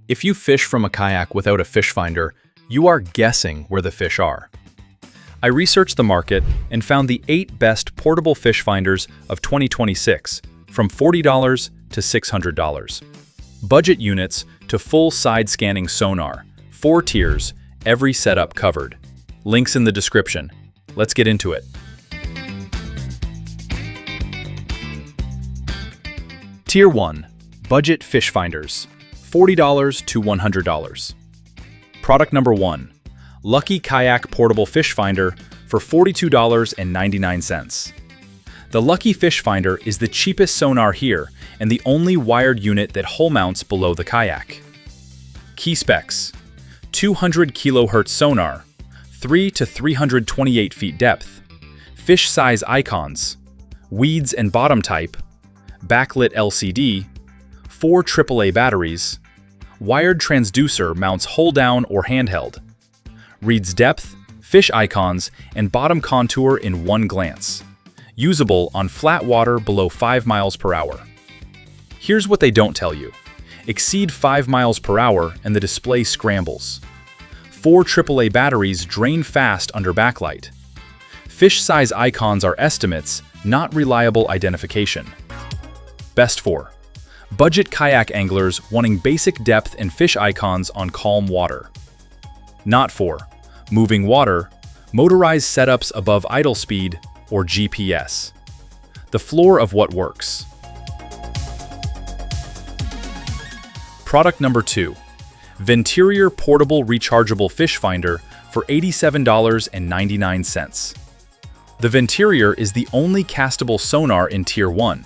If you fish from a kayak without a fish finder, you are guessing where the fish are. I researched the market and found the 8 best portable fish finders of 2026, from $40 to $600. Budget units to full side-scanning sonar, 4 tiers, every setup covered. Links in the description. Let's get into it. Tier 1. Budget Fish Finders, $40 to $100. Product number 1. Lucky Kayak Portable Fish Finder for $42.99. The Lucky Fish Finder is the cheapest sonar here and the only wired unit that hull mounts below the kayak. Key specs: 200 kHz sonar, 3 to 328 feet depth, fish size icons, weeds and bottom type, backlit LCD, 4 AAA batteries, wired transducer mounts hull down or handheld, reads depth, fish icons, and bottom contour in one glance. Usable on flat water below 5 miles per hour. Here's what they don't tell you. Exceed 5 miles per hour and the display scrambles. 4 AAA batteries drain fast under backlight. Fish size icons are estimates, not reliable identification. Best for budget kayak anglers wanting basic depth and fish icons on calm water. Not for moving water, motorized setups above idle speed, or GPS. The floor of what works. Product number 2. Venterior Portable Rechargeable Fish Finder for $87.99. The Venterior is the only castable sonar in Tier 1.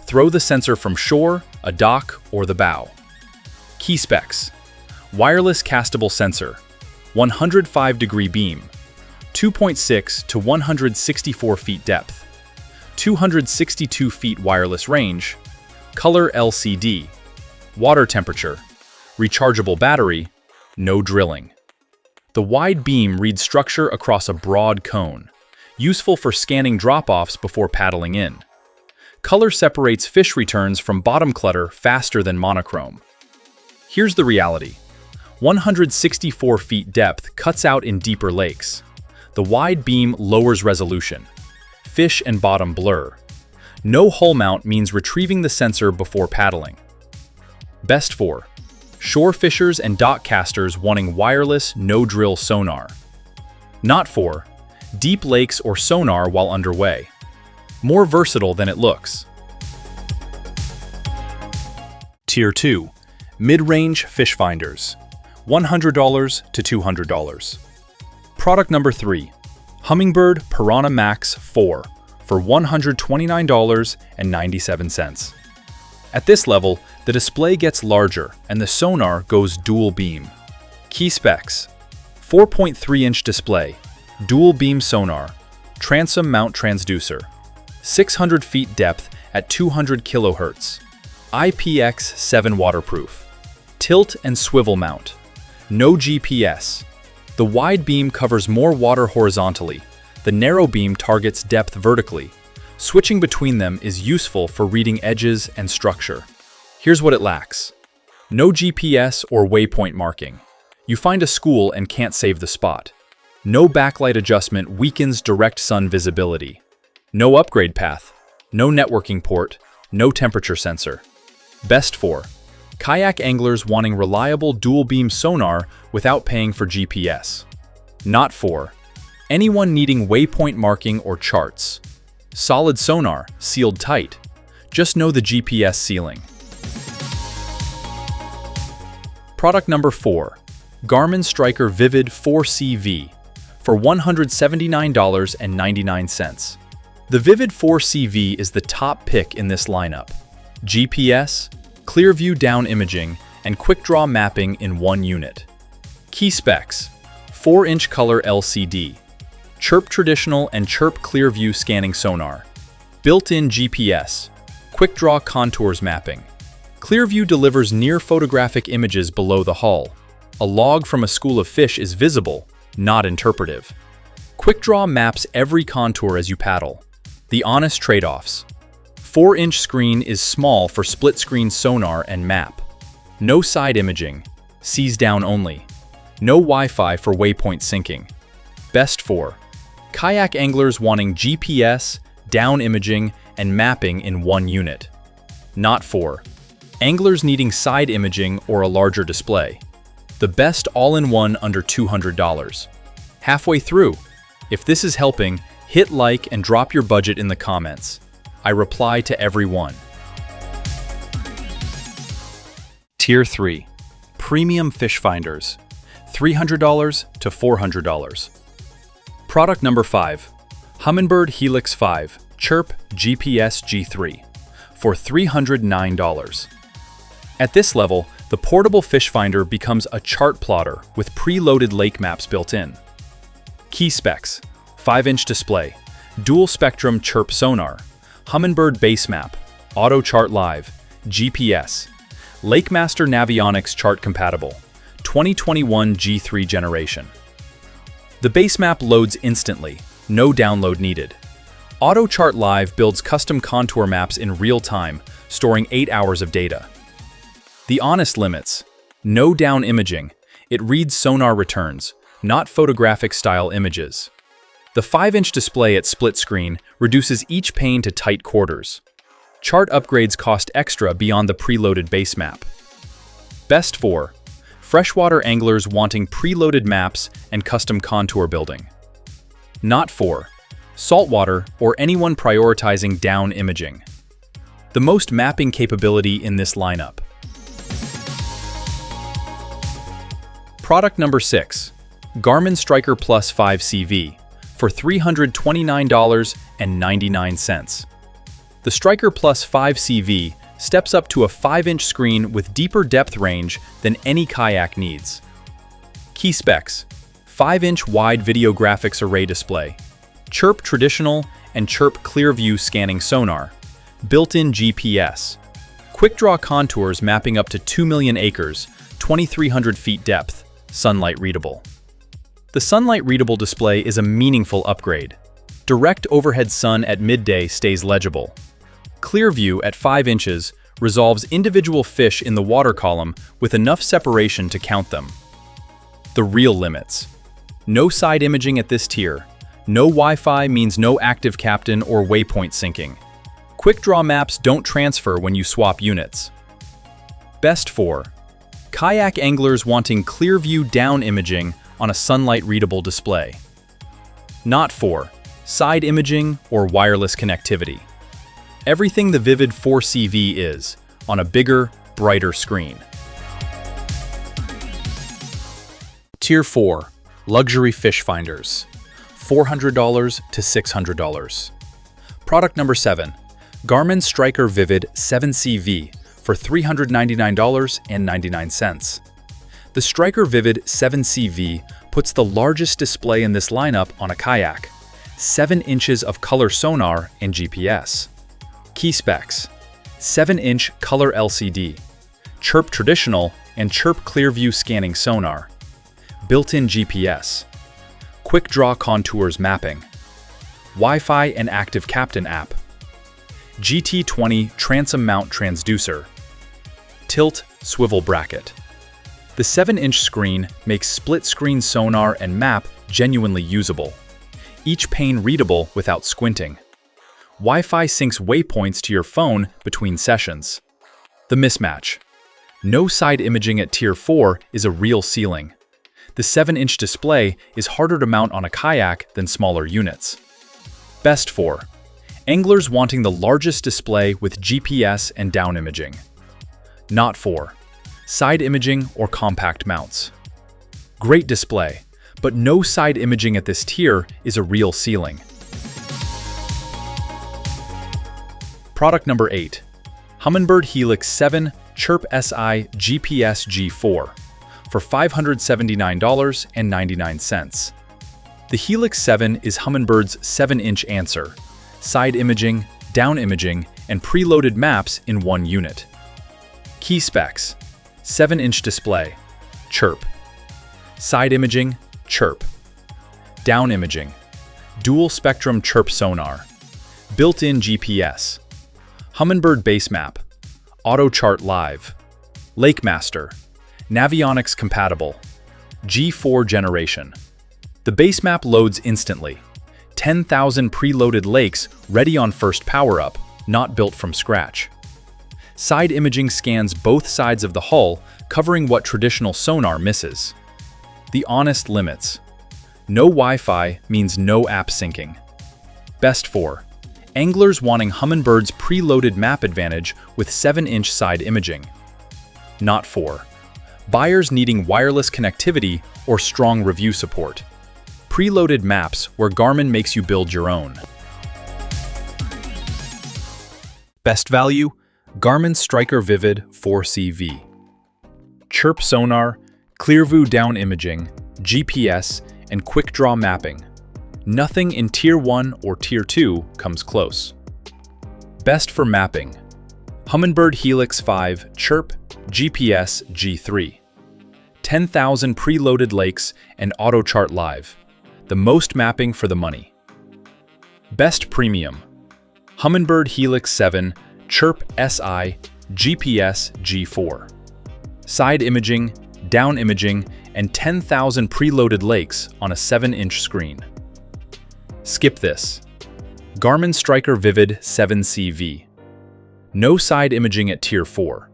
Throw the sensor from shore, a dock, or the bow. Key specs: wireless castable sensor, 105-degree beam, 2.6 to 164 feet depth, 262 feet wireless range, color LCD, water temperature, rechargeable battery, no drilling. The wide beam reads structure across a broad cone, useful for scanning drop-offs before paddling in. Color separates fish returns from bottom clutter faster than monochrome. Here's the reality. 164 feet depth cuts out in deeper lakes. The wide beam lowers resolution. Fish and bottom blur. No hull mount means retrieving the sensor before paddling. Best for shore fishers and dock casters wanting wireless, no-drill sonar. Not for deep lakes or sonar while underway. More versatile than it looks. Tier 2. Mid-range Fish Finders, $100 to $200. Product number 3. Humminbird PiranhaMAX 4 for $129.97. At this level, the display gets larger and the sonar goes dual beam. Key specs: 4.3-inch display, dual beam sonar, transom mount transducer, 600 feet depth at 200 kHz, IPX7 waterproof, tilt and swivel mount, no GPS. The wide beam covers more water horizontally, the narrow beam targets depth vertically. Switching between them is useful for reading edges and structure. Here's what it lacks. No GPS or waypoint marking. You find a school and can't save the spot. No backlight adjustment weakens direct sun visibility. No upgrade path, no networking port, no temperature sensor. Best for kayak anglers wanting reliable dual-beam sonar without paying for GPS. Not for anyone needing waypoint marking or charts. Solid sonar, sealed tight. Just know the GPS sealing. Product number 4. Garmin Striker Vivid 4CV for $179.99. The Vivid 4CV is the top pick in this lineup. GPS, ClearVu down imaging, and quick draw mapping in one unit. Key specs: 4-inch color LCD, Chirp traditional and Chirp ClearVu scanning sonar, built-in GPS, quick draw contours mapping. ClearVu delivers near photographic images below the hull. A log from a school of fish is visible, not interpretive. Quick draw maps every contour as you paddle. The honest trade-offs: 4-inch screen is small for split-screen sonar and map. No side imaging, seas down only. No Wi-Fi for waypoint syncing. Best for kayak anglers wanting GPS, down imaging, and mapping in one unit. Not for anglers needing side imaging or a larger display. The best all-in-one under $200. Halfway through. If this is helping, hit like and drop your budget in the comments. I reply to every one. Tier 3. Premium Fish Finders. $300 to $400. Product number 5. Humminbird Helix 5 Chirp GPS G3 for $309. At this level, the portable fish finder becomes a chart plotter with preloaded lake maps built in. Key specs: 5-inch display, dual spectrum Chirp sonar, Humminbird base map, auto chart live, GPS, LakeMaster Navionics chart compatible, 2021 G3 generation. The base map loads instantly, no download needed. Auto Chart Live builds custom contour maps in real time, storing 8 hours of data. The honest limits: no down imaging, it reads sonar returns, not photographic style images. The 5-inch display at split screen reduces each pane to tight quarters. Chart upgrades cost extra beyond the preloaded base map. Best for freshwater anglers wanting preloaded maps and custom contour building. Not for saltwater or anyone prioritizing down imaging. The most mapping capability in this lineup. Product number 6. Garmin Striker Plus 5 CV for $329.99. The Striker Plus 5 CV steps up to a 5-inch screen with deeper depth range than any kayak needs. Key specs: 5-inch wide video graphics array display, Chirp traditional and Chirp ClearVu scanning sonar, built-in GPS, quick draw contours mapping up to 2 million acres, 2,300 feet depth, sunlight readable. The sunlight readable display is a meaningful upgrade. Direct overhead sun at midday stays legible. ClearVu at 5 inches resolves individual fish in the water column with enough separation to count them. The real limits: no side imaging at this tier. No Wi-Fi means no active captain or waypoint syncing. Quick draw maps don't transfer when you swap units. Best for kayak anglers wanting ClearVu down imaging on a sunlight readable display. Not for side imaging or wireless connectivity. Everything the Vivid 4CV is, on a bigger, brighter screen. Tier 4. Luxury Fish Finders. $400 to $600. Product number 7. Garmin Striker Vivid 7CV for $399.99. The Striker Vivid 7CV puts the largest display in this lineup on a kayak, 7 inches of color sonar and GPS. Key specs: 7-inch color LCD, Chirp traditional and Chirp ClearVu scanning sonar, built-in GPS, quick draw contours mapping, Wi-Fi and active captain app, GT20 transom mount transducer, tilt swivel bracket. The 7-inch screen makes split-screen sonar and map genuinely usable, each pane readable without squinting. Wi-Fi syncs waypoints to your phone between sessions. The mismatch: no side imaging at Tier 4 is a real ceiling. The 7-inch display is harder to mount on a kayak than smaller units. Best for anglers wanting the largest display with GPS and down imaging. Not for side imaging or compact mounts. Great display, but no side imaging at this tier is a real ceiling. Product number 8. Humminbird Helix 7 Chirp SI GPS G4 for $579.99. The Helix 7 is Humminbird's 7-inch answer, side imaging, down imaging, and preloaded maps in one unit. Key specs: 7-inch display, Chirp. Side imaging, Chirp. Down imaging, dual spectrum Chirp sonar. Built-in GPS. Humminbird base map, auto chart live, LakeMaster, Navionics compatible. G4 generation. The base map loads instantly. 10,000 preloaded lakes ready on first power-up, not built from scratch. Side imaging scans both sides of the hull, covering what traditional sonar misses. The honest limits. No Wi-Fi means no app syncing. Best for anglers wanting Humminbird's preloaded map advantage with 7-inch side imaging. Not for buyers needing wireless connectivity or strong review support. Preloaded maps where Garmin makes you build your own. Best value: Garmin Striker Vivid 4CV. Chirp sonar, ClearVu down imaging, GPS, and quick draw mapping. Nothing in Tier 1 or Tier 2 comes close. Best for mapping: Humminbird Helix 5 Chirp GPS G3. 10,000 preloaded lakes and auto chart live. The most mapping for the money. Best premium: Humminbird Helix 7 Chirp SI GPS G4. Side imaging, down imaging, and 10,000 preloaded lakes on a 7-inch screen. Skip this. Garmin Striker Vivid 7CV. No side imaging at Tier 4.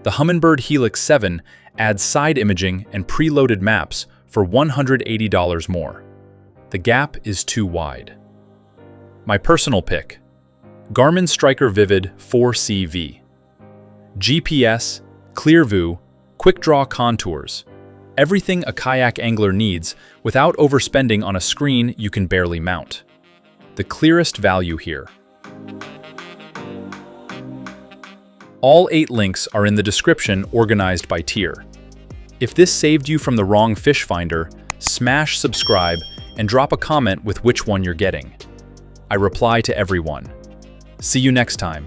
The Humminbird Helix 7 adds side imaging and preloaded maps for $180 more. The gap is too wide. My personal pick: Garmin Striker Vivid 4CV. GPS, ClearVu, quick draw contours. Everything a kayak angler needs without overspending on a screen you can barely mount. The clearest value here. All 8 links are in the description, organized by tier. If this saved you from the wrong fish finder, smash subscribe and drop a comment with which one you're getting. I reply to everyone. See you next time.